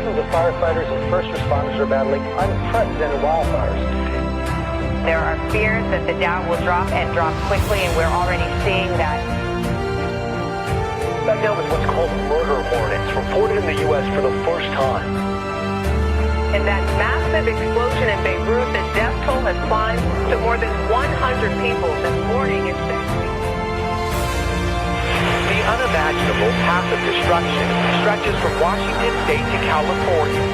thousands of firefighters and first responders are battling unprecedented wildfires. There are fears that the Dow will drop and drop quickly, and we're already seeing that. Back now with what's called murder hornets, reported in the U.S. for the first time. In that massive explosion in Beirut, the death toll has climbed to more than 100 people this morning. The unimaginable path of destruction stretches from Washington State to California.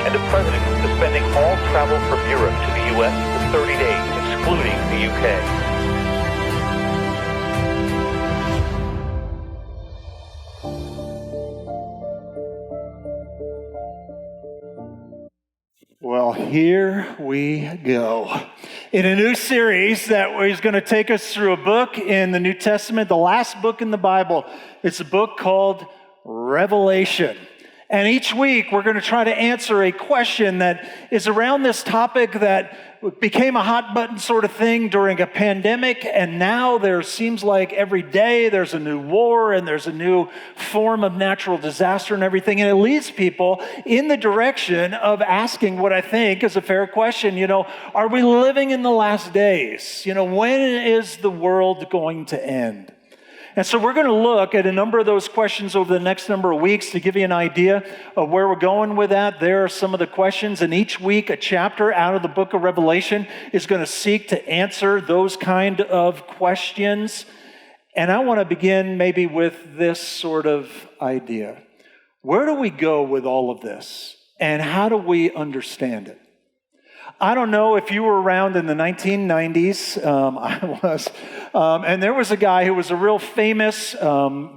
And the president is suspending all travel from Europe to the U.S. for 30 days, excluding the U.K. Well, here we go. In a new series that is going to take us through a book in the New Testament, the last book in the Bible. It's a book called Revelation. And each week we're going to try to answer a question that is around this topic that became a hot button sort of thing during a pandemic, and now there seems like every day there's a new war and there's a new form of natural disaster and everything, and it leads people in the direction of asking what I think is a fair question. Are we living in the last days? When is the world going to end? And so we're going to look at a number of those questions over the next number of weeks to give you an idea of where we're going with that. There are some of the questions, and each week a chapter out of the book of Revelation is going to seek to answer those kind of questions. And I want to begin maybe with this sort of idea. Where do we go with all of this? And how do we understand it? I don't know if you were around in the 1990s. I was. And there was a guy who was a real famous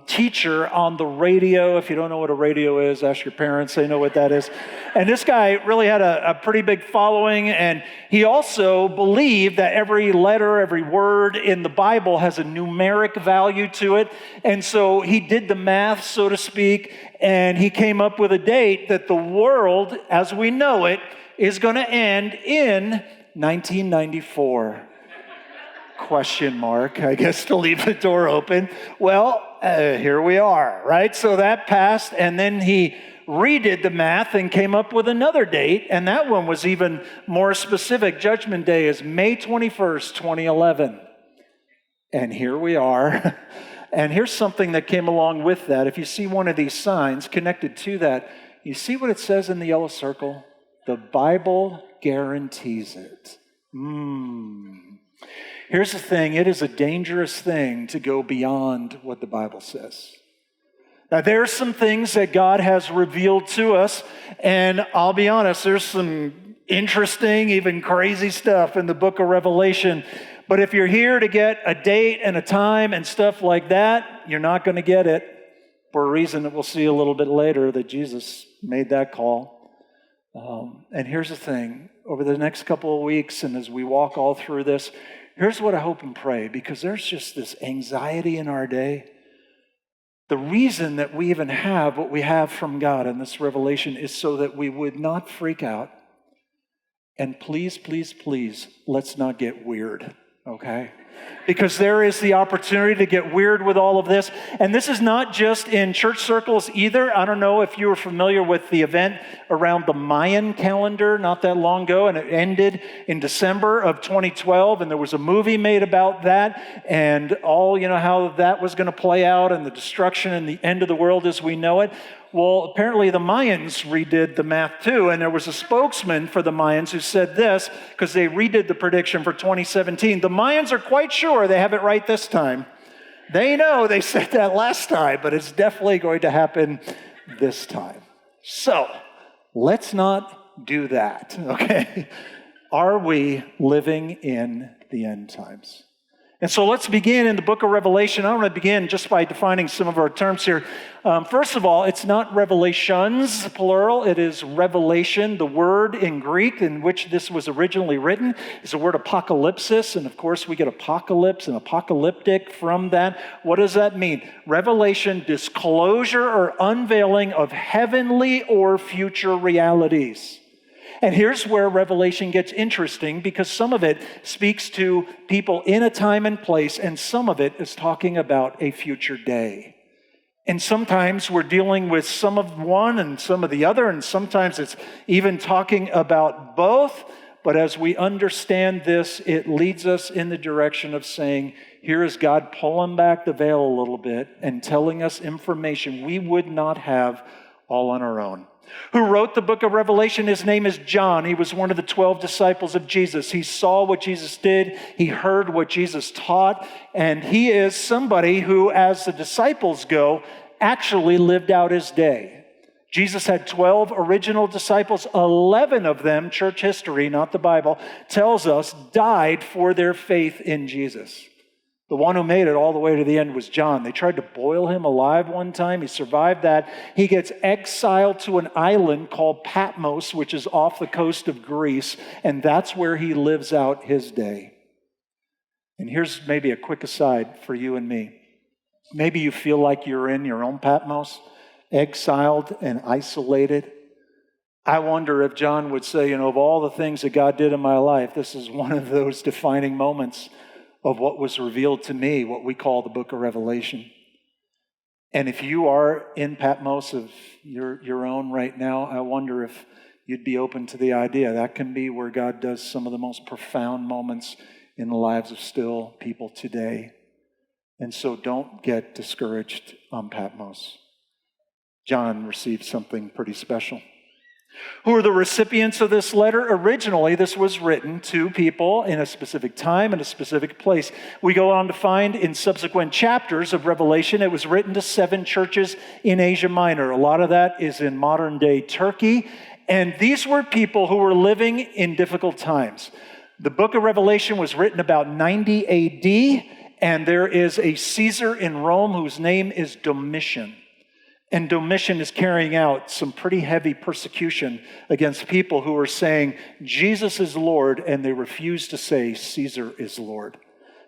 teacher on the radio. If you don't know what a radio is, ask your parents. They know what that is. And this guy really had a pretty big following. And he also believed that every letter, every word in the Bible has a numeric value to it. And so he did the math, so to speak. And he came up with a date that the world, as we know it, is going to end in 1994. Question mark, I guess, to leave the door open. Well, here we are, right? So that passed, and then he redid the math and came up with another date, and that one was even more specific. Judgment Day is May 21st, 2011. And here we are. And here's something that came along with that. If you see one of these signs connected to that, you see what it says in the yellow circle? The Bible guarantees it. Here's the thing. It is a dangerous thing to go beyond what the Bible says. Now, there are some things that God has revealed to us, and I'll be honest, there's some interesting, even crazy stuff in the book of Revelation. But if you're here to get a date and a time and stuff like that, you're not going to get it for a reason that we'll see a little bit later that Jesus made that call. And here's the thing, over the next couple of weeks and as we walk all through this, here's what I hope and pray, because there's just this anxiety in our day. The reason that we even have what we have from God in this revelation is so that we would not freak out. And please, please, please, let's not get weird, okay? Because there is the opportunity to get weird with all of this. And this is not just in church circles either. I don't know if you were familiar with the event around the Mayan calendar not that long ago, and it ended in December of 2012, and there was a movie made about that, and all, how that was going to play out, and the destruction and the end of the world as we know it. Well, apparently the Mayans redid the math too, and there was a spokesman for the Mayans who said this, because they redid the prediction for 2017. The Mayans are quite sure they have it right this time. They know they said that last time, but it's definitely going to happen this time. So, let's not do that, okay? Are we living in the end times? And so let's begin in the book of Revelation. I want to begin just by defining some of our terms here. First of all, it's not revelations, plural. It is revelation. The word in Greek in which this was originally written is the word apocalypsis. And of course, we get apocalypse and apocalyptic from that. What does that mean? Revelation, disclosure or unveiling of heavenly or future realities. And here's where Revelation gets interesting, because some of it speaks to people in a time and place, and some of it is talking about a future day. And sometimes we're dealing with some of one and some of the other, and sometimes it's even talking about both. But as we understand this, it leads us in the direction of saying, here is God pulling back the veil a little bit and telling us information we would not have all on our own. Who wrote the book of Revelation? His name is John. He was one of the 12 disciples of Jesus. He saw what Jesus did. He heard what Jesus taught. And he is somebody who, as the disciples go, actually lived out his day. Jesus had 12 original disciples. 11 of them, church history, not the Bible, tells us died for their faith in Jesus. The one who made it all the way to the end was John. They tried to boil him alive one time. He survived that. He gets exiled to an island called Patmos, which is off the coast of Greece, and that's where he lives out his day. And here's maybe a quick aside for you and me. Maybe you feel like you're in your own Patmos, exiled and isolated. I wonder if John would say, of all the things that God did in my life, this is one of those defining moments of what was revealed to me, what we call the book of Revelation. And if you are in Patmos of your own right now, I wonder if you'd be open to the idea that can be where God does some of the most profound moments in the lives of still people today. And so don't get discouraged on Patmos. John received something pretty special. Who are the recipients of this letter? Originally, this was written to people in a specific time and a specific place. We go on to find in subsequent chapters of Revelation, it was written to 7 churches in Asia Minor. A lot of that is in modern-day Turkey. And these were people who were living in difficult times. The book of Revelation was written about 90 A.D., and there is a Caesar in Rome whose name is Domitian. And Domitian is carrying out some pretty heavy persecution against people who are saying Jesus is Lord, and they refuse to say Caesar is Lord.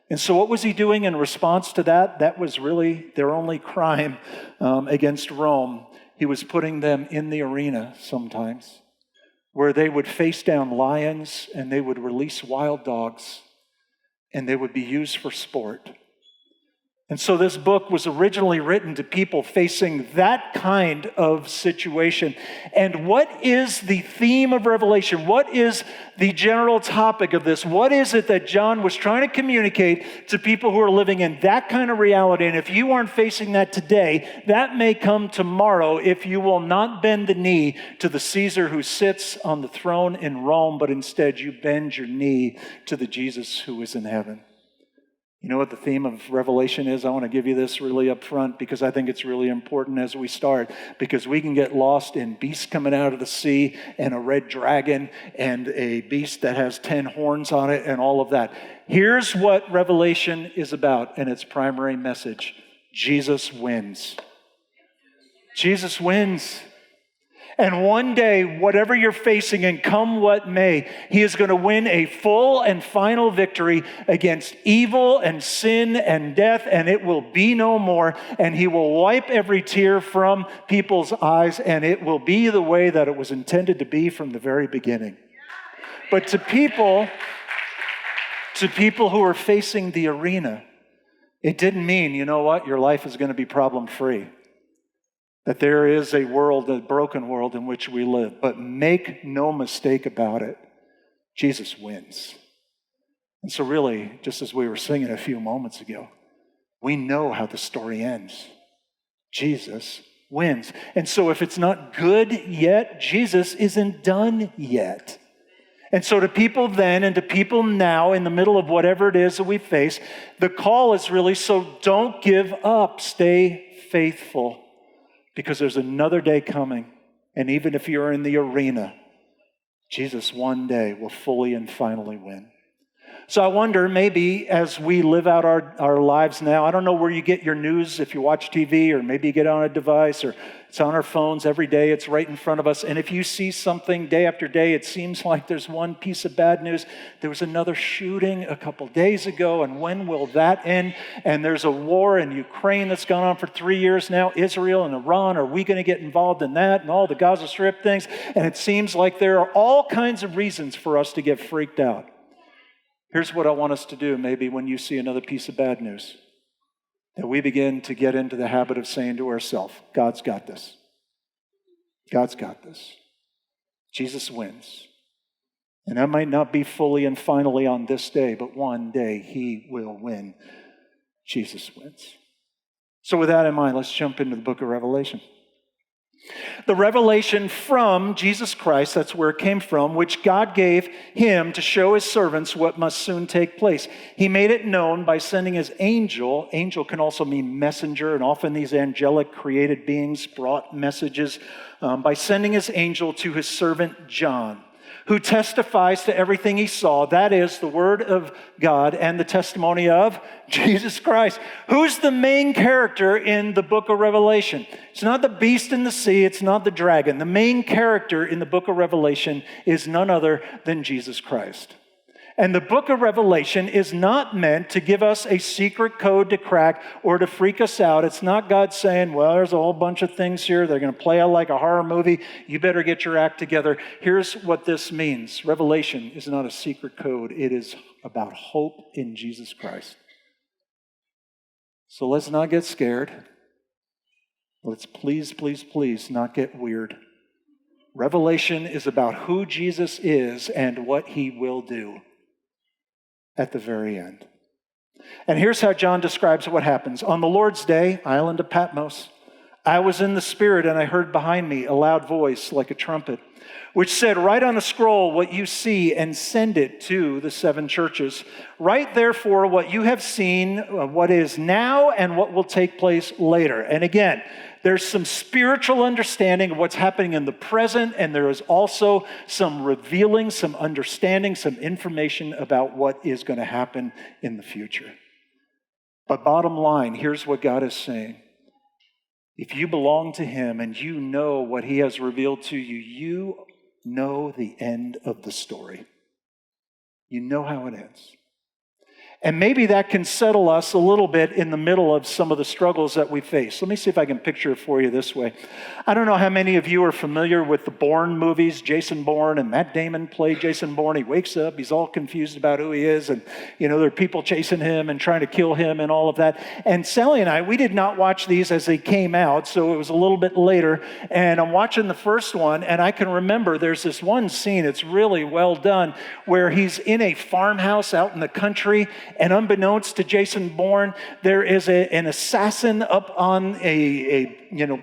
And so what was he doing in response to that? That was really their only crime against Rome. He was putting them in the arena sometimes, where they would face down lions and they would release wild dogs and they would be used for sport. And so this book was originally written to people facing that kind of situation. And what is the theme of Revelation? What is the general topic of this? What is it that John was trying to communicate to people who are living in that kind of reality? And if you aren't facing that today, that may come tomorrow if you will not bend the knee to the Caesar who sits on the throne in Rome, but instead you bend your knee to the Jesus who is in heaven. You know what the theme of Revelation is? I want to give you this really up front because I think it's really important as we start, because we can get lost in beasts coming out of the sea and a red dragon and a beast that has 10 horns on it and all of that. Here's what Revelation is about and its primary message. Jesus wins. Jesus wins. And one day, whatever you're facing and come what may, he is going to win a full and final victory against evil and sin and death, and it will be no more. And he will wipe every tear from people's eyes, and it will be the way that it was intended to be from the very beginning. But to people who are facing the arena, it didn't mean, you know what, your life is going to be problem-free. That there is a world, a broken world in which we live. But make no mistake about it, Jesus wins. And so really, just as we were singing a few moments ago, we know how the story ends. Jesus wins. And so if it's not good yet, Jesus isn't done yet. And so to people then and to people now in the middle of whatever it is that we face, the call is really, so don't give up, stay faithful. Because there's another day coming, and even if you're in the arena, Jesus one day will fully and finally win. So I wonder, maybe as we live out our lives now, I don't know where you get your news, if you watch TV, or maybe you get on a device, or it's on our phones every day, it's right in front of us. And if you see something day after day, it seems like there's one piece of bad news. There was another shooting a couple days ago, and when will that end? And there's a war in Ukraine that's gone on for 3 years now, Israel and Iran. Are we going to get involved in that? And all the Gaza Strip things. And it seems like there are all kinds of reasons for us to get freaked out. Here's what I want us to do maybe when you see another piece of bad news. that we begin to get into the habit of saying to ourselves, God's got this. God's got this. Jesus wins. And that might not be fully and finally on this day, but one day he will win. Jesus wins. So with that in mind, let's jump into the book of Revelation. The revelation from Jesus Christ, that's where it came from, which God gave him to show his servants what must soon take place. He made it known by sending his angel. Angel can also mean messenger, and often these angelic created beings brought messages by sending his angel to his servant John, who testifies to everything he saw. That is the word of God and the testimony of Jesus Christ. Who's the main character in the book of Revelation? It's not the beast in the sea. It's not the dragon. The main character in the book of Revelation is none other than Jesus Christ. And the book of Revelation is not meant to give us a secret code to crack or to freak us out. It's not God saying, well, there's a whole bunch of things here. They're going to play out like a horror movie. You better get your act together. Here's what this means. Revelation is not a secret code. It is about hope in Jesus Christ. So let's not get scared. Let's please, please, please not get weird. Revelation is about who Jesus is and what he will do at the very end. And here's how John describes what happens. On the Lord's day, island of Patmos, I was in the Spirit, and I heard behind me a loud voice like a trumpet, which said, write on a scroll what you see and send it to the 7 churches. Write therefore what you have seen, what is now, and what will take place later. And again, there's some spiritual understanding of what's happening in the present, and there is also some revealing, some understanding, some information about what is going to happen in the future. But bottom line, here's what God is saying. If you belong to him and you know what he has revealed to you, you know the end of the story. You know how it ends. And maybe that can settle us a little bit in the middle of some of the struggles that we face. Let me see if I can picture it for you this way. I don't know how many of you are familiar with the Bourne movies, Jason Bourne, and Matt Damon played Jason Bourne. He wakes up, he's all confused about who he is, and there are people chasing him and trying to kill him and all of that. And Sally and I, we did not watch these as they came out, so it was a little bit later. And I'm watching the first one, and I can remember there's this one scene, it's really well done, where he's in a farmhouse out in the country. And unbeknownst to Jason Bourne, there is an assassin up on a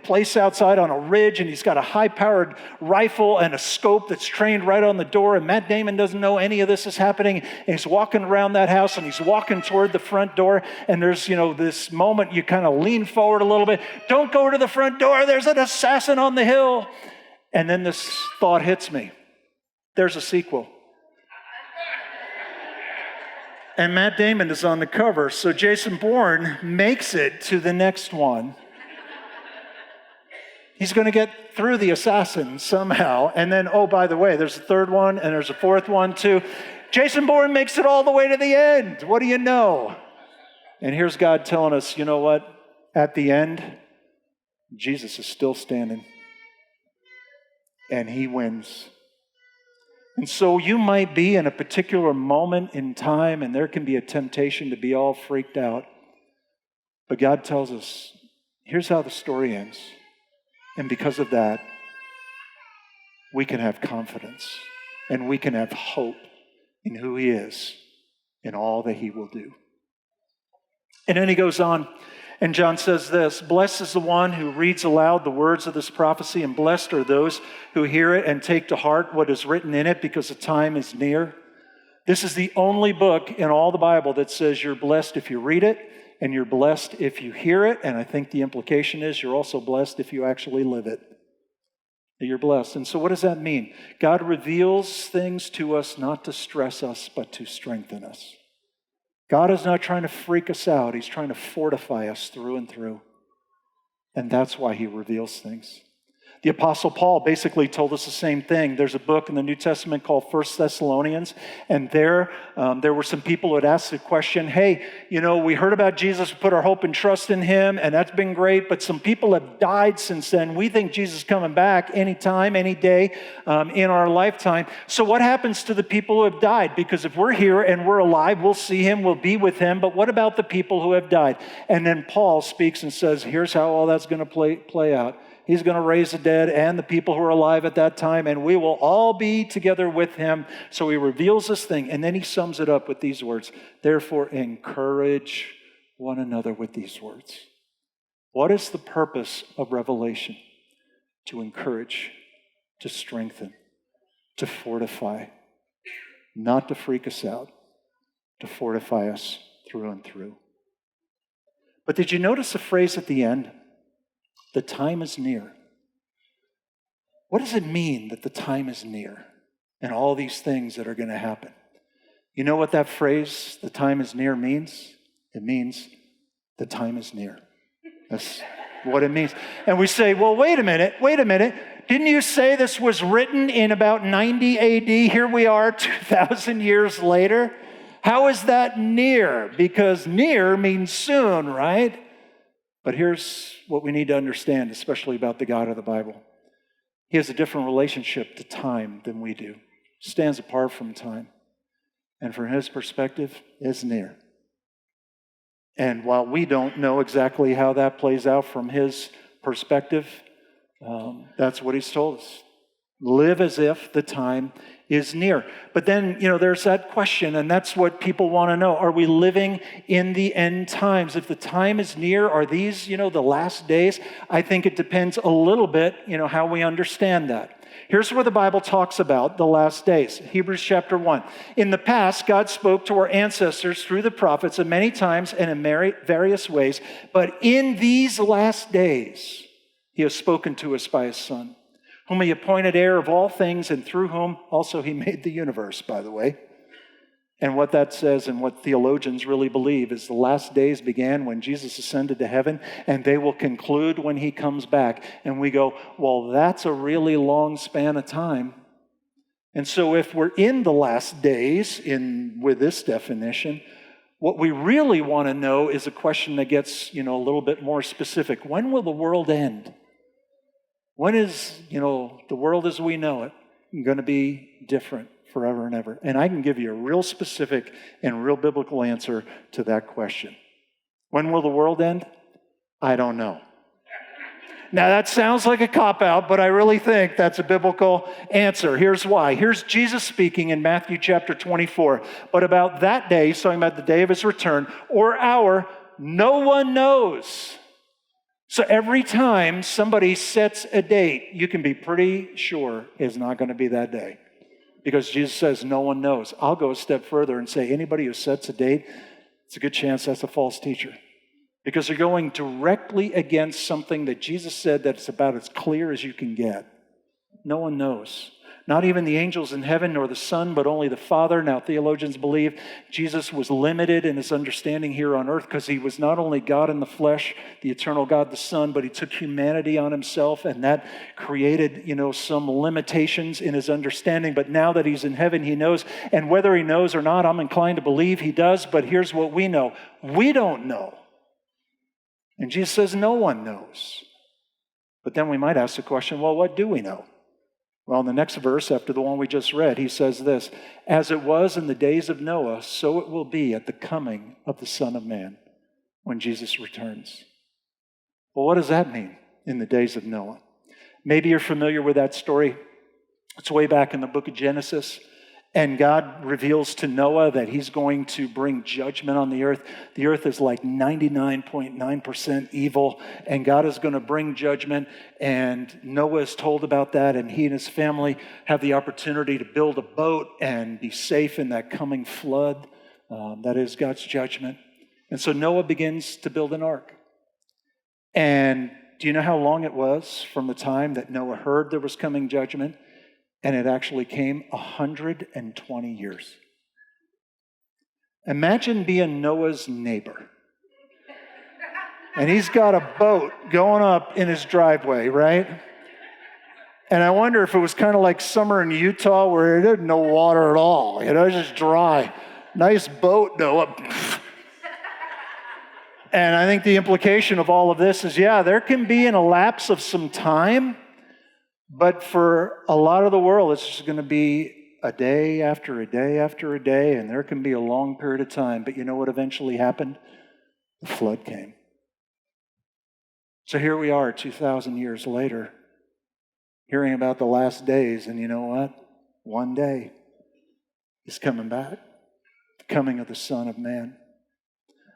place outside on a ridge, and he's got a high-powered rifle and a scope that's trained right on the door. And Matt Damon doesn't know any of this is happening. And he's walking around that house, and he's walking toward the front door. And there's this moment you kind of lean forward a little bit. Don't go to the front door. There's an assassin on the hill. And then this thought hits me. There's a sequel. And Matt Damon is on the cover. So Jason Bourne makes it to the next one. He's going to get through the assassin somehow. And then, oh, by the way, there's a third one and there's a fourth one too. Jason Bourne makes it all the way to the end. What do you know? And here's God telling us, you know what? At the end, Jesus is still standing. And he wins. And so you might be in a particular moment in time, and there can be a temptation to be all freaked out. But God tells us, here's how the story ends. And because of that, we can have confidence, and we can have hope in who he is and all that he will do. And then he goes on, and John says this, blessed is the one who reads aloud the words of this prophecy, and blessed are those who hear it and take to heart what is written in it, because the time is near. This is the only book in all the Bible that says you're blessed if you read it, and you're blessed if you hear it, and I think the implication is you're also blessed if you actually live it. You're blessed. And so what does that mean? God reveals things to us not to stress us, but to strengthen us. God is not trying to freak us out. He's trying to fortify us through and through. And that's why he reveals things. The Apostle Paul basically told us the same thing. There's a book in the New Testament called 1 Thessalonians, and there were some people who had asked the question, hey, we heard about Jesus, we put our hope and trust in him, and that's been great, but some people have died since then. We think Jesus is coming back anytime, any day in our lifetime. So what happens to the people who have died? Because if we're here and we're alive, we'll see him, we'll be with him, but what about the people who have died? And then Paul speaks and says, here's how all that's going to play out. He's going to raise the dead and the people who are alive at that time, and we will all be together with him. So he reveals this thing, and then he sums it up with these words. Therefore, encourage one another with these words. What is the purpose of revelation? To encourage, to strengthen, to fortify, not to freak us out, to fortify us through and through. But did you notice the phrase at the end? The time is near. What does it mean that the time is near and all these things that are going to happen? You know what that phrase, the time is near, means? It means the time is near. That's what it means. And we say, well, wait a minute. Didn't you say this was written in about 90 AD? Here we are 2,000 years later. How is that near? Because near means soon, right? But here's what we need to understand, especially about the God of the Bible. He has a different relationship to time than we do. He stands apart from time. And from his perspective, it's near. And while we don't know exactly how that plays out from his perspective, that's what he's told us. Live as if the time is near. But then, there's that question, and that's what people want to know. Are we living in the end times? If the time is near, are these, the last days? I think it depends a little bit, how we understand that. Here's where the Bible talks about the last days. Hebrews chapter 1. In the past, God spoke to our ancestors through the prophets at many times and in various ways. But in these last days, he has spoken to us by his Son, whom he appointed heir of all things, and through whom also he made the universe, by the way. And what that says and what theologians really believe is the last days began when Jesus ascended to heaven, and they will conclude when he comes back. And we go, well, that's a really long span of time. And so if we're in the last days with this definition, what we really want to know is a question that gets, a little bit more specific. When will the world end? When is, the world as we know it going to be different forever and ever? And I can give you a real specific and real biblical answer to that question. When will the world end? I don't know. Now that sounds like a cop-out, but I really think that's a biblical answer. Here's why. Here's Jesus speaking in Matthew chapter 24. But about that day, he's talking about the day of his return, or hour, no one knows. So every time somebody sets a date, you can be pretty sure it's not going to be that day. Because Jesus says no one knows. I'll go a step further and say anybody who sets a date, it's a good chance that's a false teacher. Because they're going directly against something that Jesus said that's about as clear as you can get. No one knows. Not even the angels in heaven nor the Son, but only the Father. Now, theologians believe Jesus was limited in his understanding here on earth because he was not only God in the flesh, the eternal God, the Son, but he took humanity on himself, and that created, some limitations in his understanding. But now that he's in heaven, he knows. And whether he knows or not, I'm inclined to believe he does. But here's what we know. We don't know. And Jesus says no one knows. But then we might ask the question, well, what do we know? Well, in the next verse, after the one we just read, he says this, as it was in the days of Noah, so it will be at the coming of the Son of Man when Jesus returns. Well, what does that mean in the days of Noah? Maybe you're familiar with that story. It's way back in the book of Genesis. And God reveals to Noah that he's going to bring judgment on the earth. The earth is like 99.9% evil, and God is going to bring judgment. And Noah is told about that, and he and his family have the opportunity to build a boat and be safe in that coming flood. That is God's judgment. And so Noah begins to build an ark. And do you know how long it was from the time that Noah heard there was coming judgment? And it actually came 120 years. Imagine being Noah's neighbor. And he's got a boat going up in his driveway, right? And I wonder if it was kind of like summer in Utah where it had no water at all. It's just dry. Nice boat, Noah. And I think the implication of all of this is, yeah, there can be an elapse of some time, but for a lot of the world, it's just going to be a day after a day after a day, and there can be a long period of time. But you know what eventually happened? The flood came. So here we are 2,000 years later, hearing about the last days, and you know what? One day is coming back, the coming of the Son of Man.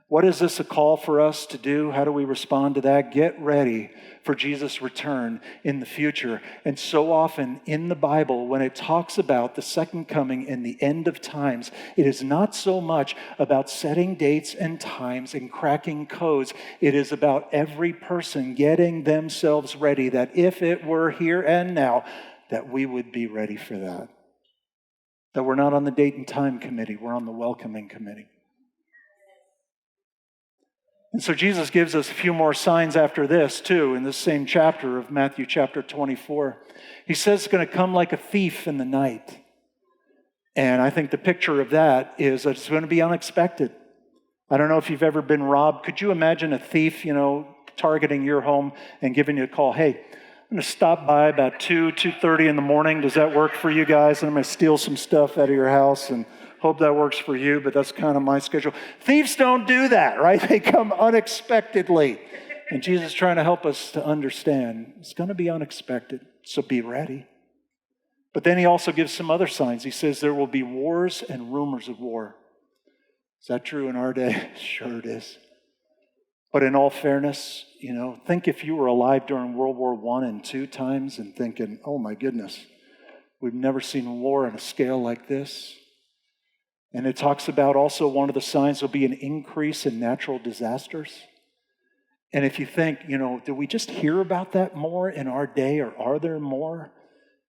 What is this a call for us to do? How do we respond to that? Get ready for Jesus' return in the future. And so often in the Bible, when it talks about the second coming and the end of times, it is not so much about setting dates and times and cracking codes. It is about every person getting themselves ready, that if it were here and now, that we would be ready for that. That we're not on the date and time committee, we're on the welcoming committee. And so Jesus gives us a few more signs after this, too, in this same chapter of Matthew chapter 24. He says it's going to come like a thief in the night. And I think the picture of that is that it's going to be unexpected. I don't know if you've ever been robbed. Could you imagine a thief, targeting your home and giving you a call? Hey, I'm going to stop by about 2:30 in the morning. Does that work for you guys? And I'm going to steal some stuff out of your house and hope that works for you, but that's kind of my schedule. Thieves don't do that, right? They come unexpectedly. And Jesus is trying to help us to understand it's going to be unexpected, so be ready. But then he also gives some other signs. He says there will be wars and rumors of war. Is that true in our day? Sure it is. But in all fairness, think if you were alive during World War I and II times and thinking, oh my goodness, we've never seen war on a scale like this. And it talks about also one of the signs will be an increase in natural disasters. And if you think, do we just hear about that more in our day, or are there more?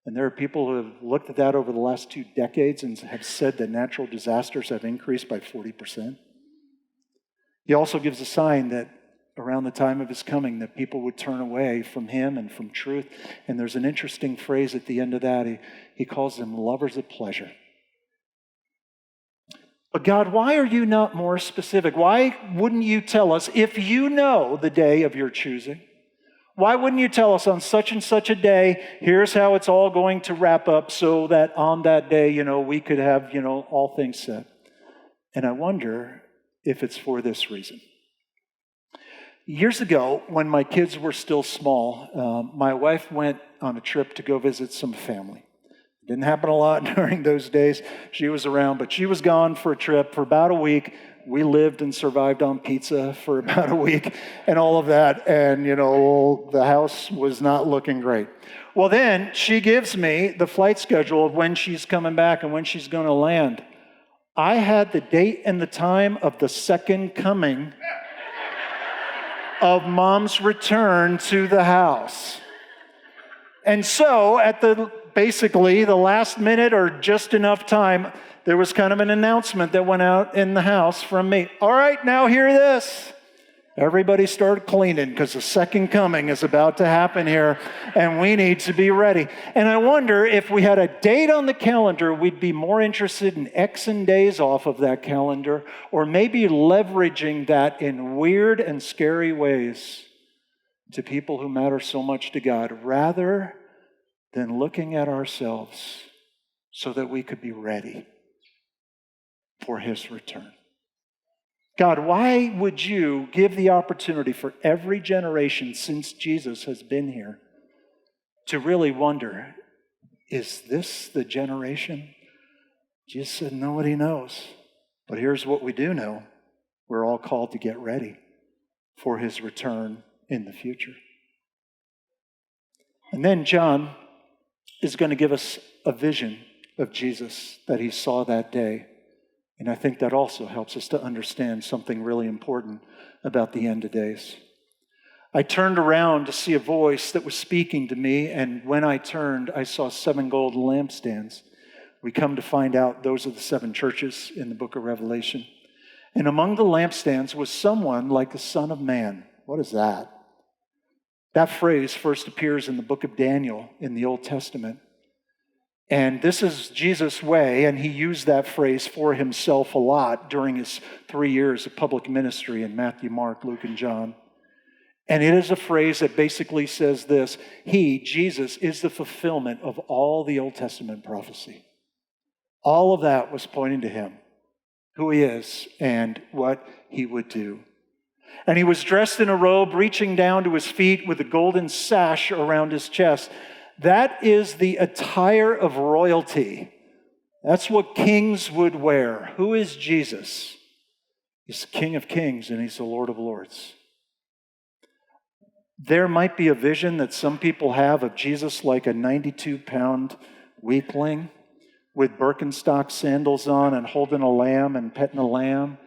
And there are people who have looked at that over the last 2 decades and have said that natural disasters have increased by 40%. He also gives a sign that around the time of his coming that people would turn away from him and from truth. And there's an interesting phrase at the end of that. He calls them lovers of pleasure. But God, why are you not more specific? Why wouldn't you tell us, if you know the day of your choosing, why wouldn't you tell us on such and such a day, here's how it's all going to wrap up so that on that day, we could have, all things set? And I wonder if it's for this reason. Years ago, when my kids were still small, my wife went on a trip to go visit some family. It didn't happen a lot during those days. She was around, but she was gone for a trip for about a week. We lived and survived on pizza for about a week and all of that. And, the house was not looking great. Well, then she gives me the flight schedule of when she's coming back and when she's going to land. I had the date and the time of the second coming of Mom's return to the house. And so at basically the last minute or just enough time, there was kind of an announcement that went out in the house from me. All right, now hear this. Everybody started cleaning because the second coming is about to happen here and we need to be ready. And I wonder if we had a date on the calendar, we'd be more interested in Xing days off of that calendar, or maybe leveraging that in weird and scary ways to people who matter so much to God, rather than looking at ourselves so that we could be ready for his return. God, why would you give the opportunity for every generation since Jesus has been here to really wonder, is this the generation? Jesus said, nobody knows. But here's what we do know. We're all called to get ready for his return in the future. And then John is going to give us a vision of Jesus that he saw that day. And I think that also helps us to understand something really important about the end of days. I turned around to see a voice that was speaking to me, and when I turned, I saw 7 gold lampstands. We come to find out those are the 7 churches in the book of Revelation. And among the lampstands was someone like the Son of Man. What is that? That phrase first appears in the book of Daniel in the Old Testament. And this is Jesus' way, and he used that phrase for himself a lot during his 3 years of public ministry in Matthew, Mark, Luke, and John. And it is a phrase that basically says this: He, Jesus, is the fulfillment of all the Old Testament prophecy. All of that was pointing to him, who he is, and what he would do. And he was dressed in a robe reaching down to his feet with a golden sash around his chest. That is the attire of royalty. That's what kings would wear. Who is Jesus? He's the King of Kings and he's the Lord of Lords. There might be a vision that some people have of Jesus like a 92-pound weakling with Birkenstock sandals on and holding a lamb and petting a lamb.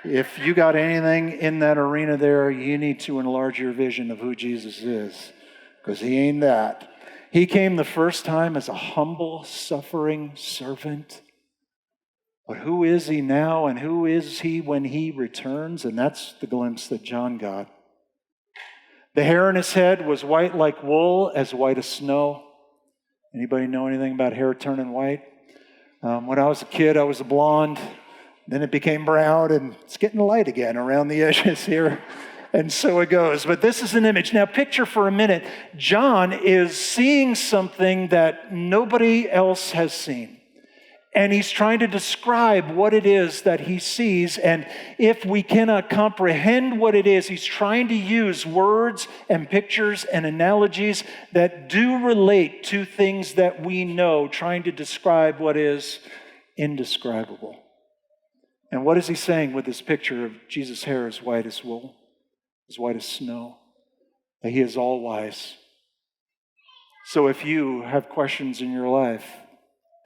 If you got anything in that arena there, you need to enlarge your vision of who Jesus is, because he ain't that. He came the first time as a humble, suffering servant. But who is he now, and who is he when he returns? And that's the glimpse that John got. The hair on his head was white like wool, as white as snow. Anybody know anything about hair turning white? When I was a kid, I was a blonde. Then it became brown, and it's getting light again around the edges here. And so it goes. But this is an image. Now picture for a minute, John is seeing something that nobody else has seen. And he's trying to describe what it is that he sees. And if we cannot comprehend what it is, he's trying to use words and pictures and analogies that do relate to things that we know, trying to describe what is indescribable. And what is he saying with this picture of Jesus' hair as white as wool, as white as snow? That he is all wise. So if you have questions in your life,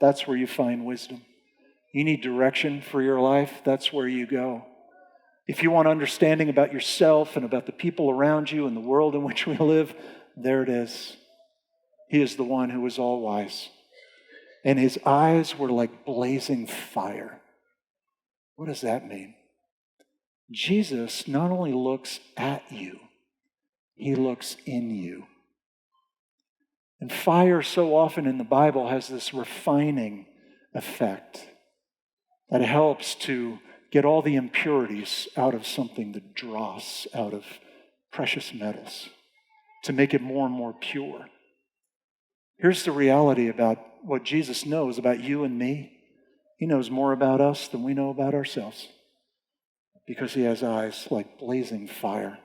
that's where you find wisdom. You need direction for your life, that's where you go. If you want understanding about yourself and about the people around you and the world in which we live, there it is. He is the one who is all wise. And his eyes were like blazing fire. What does that mean? Jesus not only looks at you, he looks in you. And fire so often in the Bible has this refining effect that helps to get all the impurities out of something, the dross out of precious metals, to make it more and more pure. Here's the reality about what Jesus knows about you and me. He knows more about us than we know about ourselves, because he has eyes like blazing fire.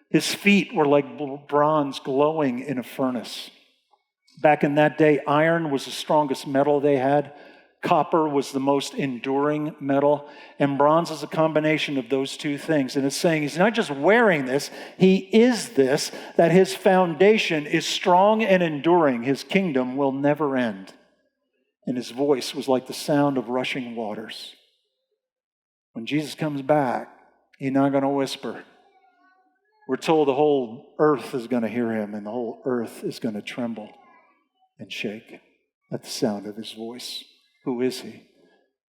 His feet were like bronze glowing in a furnace. Back in that day, iron was the strongest metal they had. Copper was the most enduring metal. And bronze is a combination of those two things. And it's saying he's not just wearing this, he is this, that his foundation is strong and enduring. His kingdom will never end. And his voice was like the sound of rushing waters. When Jesus comes back, he's not going to whisper. We're told the whole earth is going to hear him, and the whole earth is going to tremble and shake at the sound of his voice. Who is he?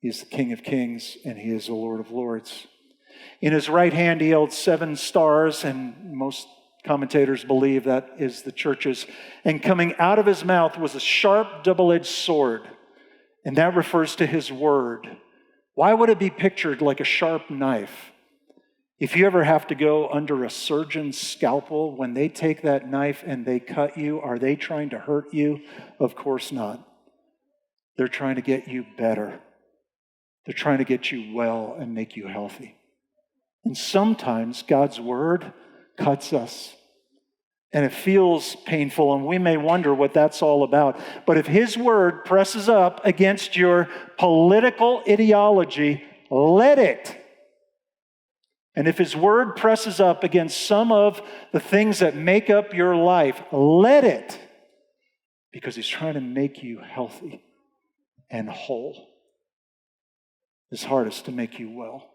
He is the King of Kings, and he is the Lord of Lords. In his right hand, he held 7 stars, and most commentators believe that is the churches. And coming out of his mouth was a sharp, double-edged sword, and that refers to his word. Why would it be pictured like a sharp knife? If you ever have to go under a surgeon's scalpel, when they take that knife and they cut you, are they trying to hurt you? Of course not. They're trying to get you better. They're trying to get you well and make you healthy. And sometimes God's word cuts us. And it feels painful, and we may wonder what that's all about. But if his word presses up against your political ideology, let it. And if his word presses up against some of the things that make up your life, let it. Because he's trying to make you healthy and whole. His heart is to make you well.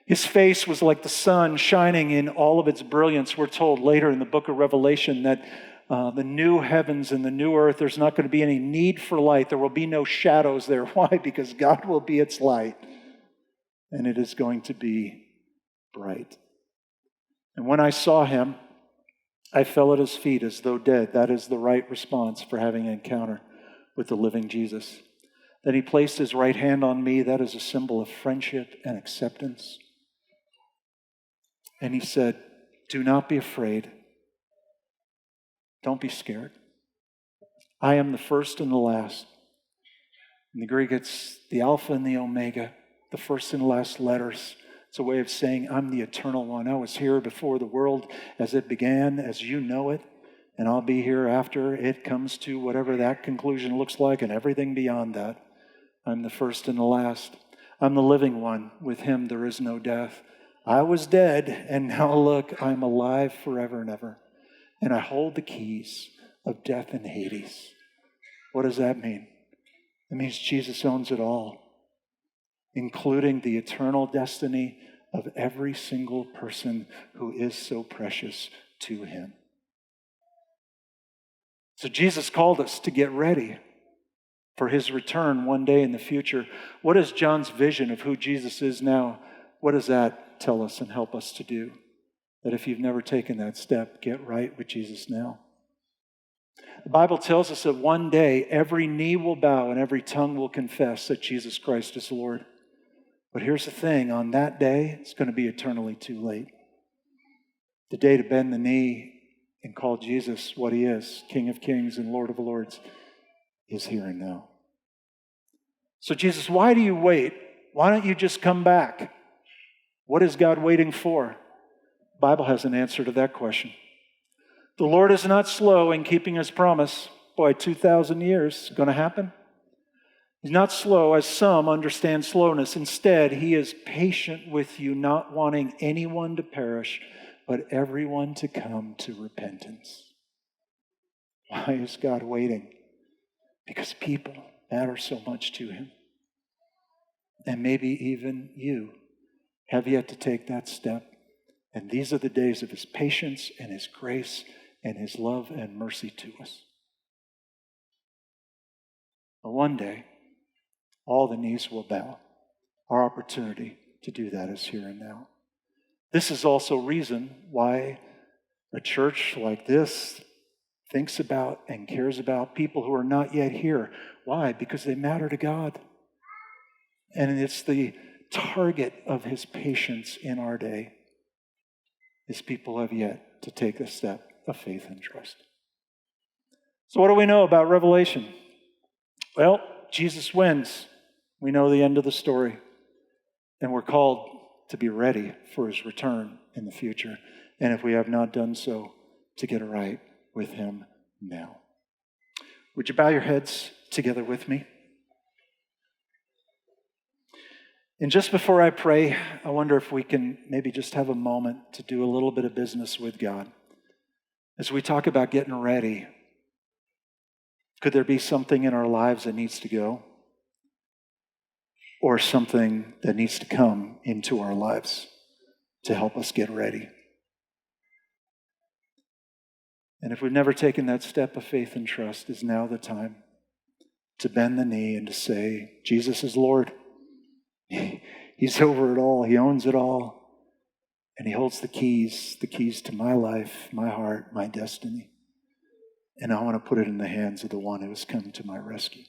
His face was like the sun shining in all of its brilliance. We're told later in the book of Revelation that the new heavens and the new earth, there's not going to be any need for light. There will be no shadows there. Why? Because God will be its light. And it is going to be bright. And when I saw him, I fell at his feet as though dead. That is the right response for having an encounter with the living Jesus. Then he placed his right hand on me. That is a symbol of friendship and acceptance. And he said, do not be afraid. Don't be scared. I am the first and the last. In the Greek, it's the Alpha and the Omega, the first and the last letters. It's a way of saying, I'm the eternal one. I was here before the world as it began, as you know it, and I'll be here after it comes to whatever that conclusion looks like and everything beyond that. I'm the first and the last. I'm the living one. With him there is no death. I was dead, and now look, I'm alive forever and ever. And I hold the keys of death and Hades. What does that mean? It means Jesus owns it all, including the eternal destiny of every single person who is so precious to him. So Jesus called us to get ready for his return one day in the future. What is John's vision of who Jesus is now? What does that tell us and help us to do? That if you've never taken that step, get right with Jesus now. The Bible tells us that one day every knee will bow and every tongue will confess that Jesus Christ is Lord. But here's the thing, on that day, it's going to be eternally too late. The day to bend the knee and call Jesus what he is, King of Kings and Lord of Lords, is here and now. So Jesus, why do you wait? Why don't you just come back? What is God waiting for? The Bible has an answer to that question. The Lord is not slow in keeping his promise. Boy, 2,000 years, going to happen? He's not slow as some understand slowness. Instead, he is patient with you, not wanting anyone to perish, but everyone to come to repentance. Why is God waiting? Because people matter so much to him. And maybe even you have yet to take that step. And these are the days of his patience and his grace and his love and mercy to us. But one day, all the knees will bow. Our opportunity to do that is here and now. This is also reason why a church like this thinks about and cares about people who are not yet here. Why? Because they matter to God. And it's the target of his patience in our day, is people have yet to take a step of faith and trust. So what do we know about Revelation? Well, Jesus wins. We know the end of the story. And we're called to be ready for his return in the future. And if we have not done so, to get it right with him now. Would you bow your heads together with me? And just before I pray, I wonder if we can maybe just have a moment to do a little bit of business with God. As we talk about getting ready, could there be something in our lives that needs to go? Or something that needs to come into our lives to help us get ready? And if we've never taken that step of faith and trust, is now the time to bend the knee and to say, Jesus is Lord. He's over it all. He owns it all. And he holds the keys to my life, my heart, my destiny. And I want to put it in the hands of the one who has come to my rescue.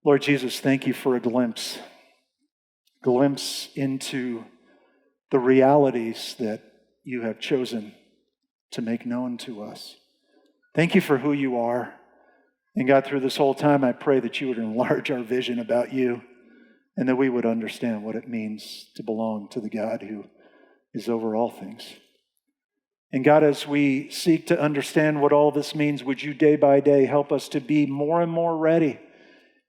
Lord Jesus, thank you for a glimpse into the realities that you have chosen to make known to us. Thank you for who you are. And God, through this whole time, I pray that you would enlarge our vision about you and that we would understand what it means to belong to the God who is over all things. And God, as we seek to understand what all this means, would you day by day help us to be more and more ready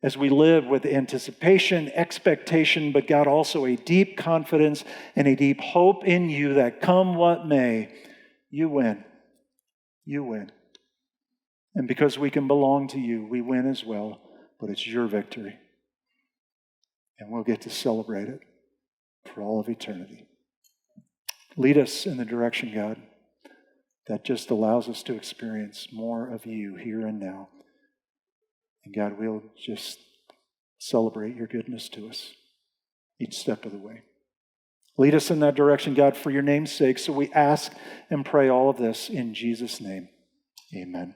as we live with anticipation, expectation, but God, also a deep confidence and a deep hope in you that come what may, you win. You win. And because we can belong to you, we win as well, but it's your victory. And we'll get to celebrate it for all of eternity. Lead us in the direction, God, that just allows us to experience more of you here and now. And God, we'll just celebrate your goodness to us each step of the way. Lead us in that direction, God, for your name's sake. So we ask and pray all of this in Jesus' name. Amen.